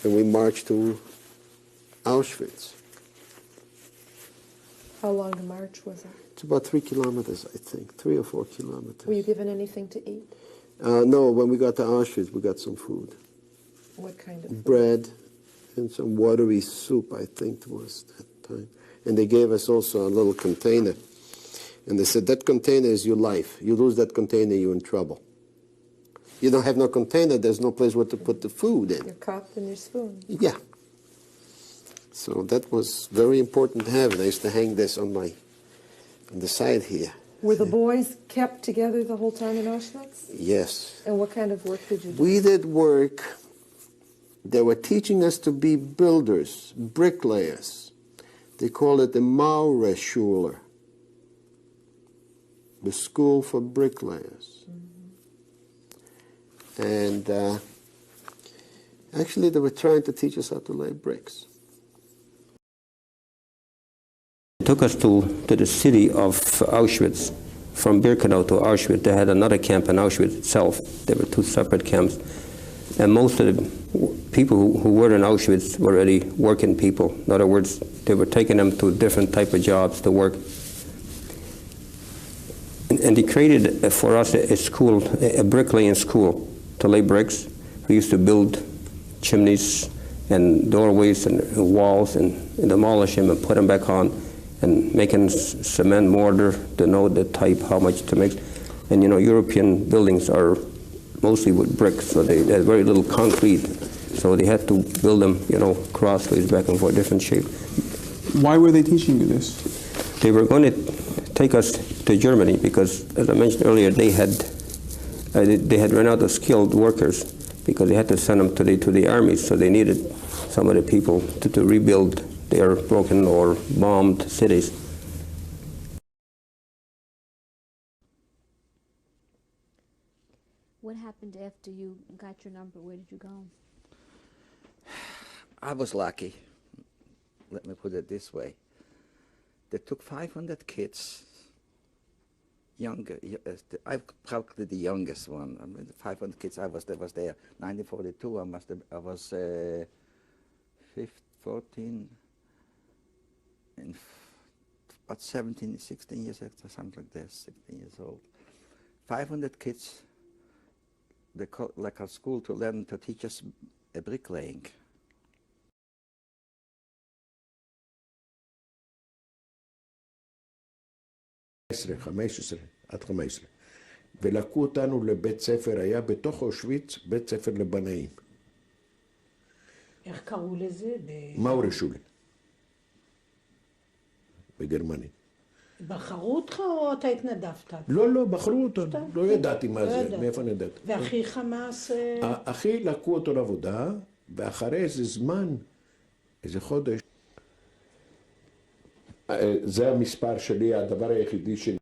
and we marched to Auschwitz. How long the march was it? It's about 3 kilometers, I think, 3 or 4 kilometers. Were you given anything to eat? No, when we got to Auschwitz, we got some food. What kind of food? Bread and some watery soup, I think it was that time. And they gave us also a little container. And they said, that container is your life. You lose that container, you're in trouble. You don't have no container, there's no place where to put the food in. Your cup and your spoon. Yeah. So that was very important to have. And I used to hang this on the side here. Were the boys kept together the whole time in Auschwitz? Yes. And what kind of work did you do? We did work. They were teaching us to be builders, bricklayers. They called it the Maurerschule, the school for bricklayers. Mm-hmm. And actually they were trying to teach us how to lay bricks. They took us to the city of Auschwitz. From Birkenau to Auschwitz, they had another camp in Auschwitz itself. There were 2 separate camps. And most of the people who were in Auschwitz were already working people. In other words, they were taking them to different type of jobs to work. And they created for us a school, a bricklaying school, to lay bricks. We used to build chimneys and doorways and walls and demolish them and put them back on, and making cement mortar to know the type, how much to mix. And you know, European buildings are mostly with bricks, so they had very little concrete. So they had to build them, you know, crossways, back and forth, different shape. Why were they teaching you this? They were going to take us to Germany because, as I mentioned earlier, they had run out of skilled workers because they had to send them to the armies. So they needed some of the people to rebuild their broken or bombed cities. What happened after you got your number? Where did you go? I was lucky. Let me put it this way. They took 500 kids, younger. I'm probably the youngest one. I mean, 500 kids. I was there. 1942. I was 14, and about 17, 16 years old, something like this. 16 years old. 500 kids. They called like a school to learn to teach us bricklaying. עד 15. ולקחו אותנו לבית ספר, היה בתוך אושוויץ, בית ספר לבנאים. איך קראו לזה? מאורשולה. בגרמנית. בחרו אותך או אתה התנדבת? לא, בחרו אותו. לא ידעתי מה זה, מאיפה אני ידעתי. ואחיך מה עשה? אחי לקחו אותו לעבודה, ואחרי איזה זמן, איזה חודש, זה המספר שלי, הדבר היחידי שלי.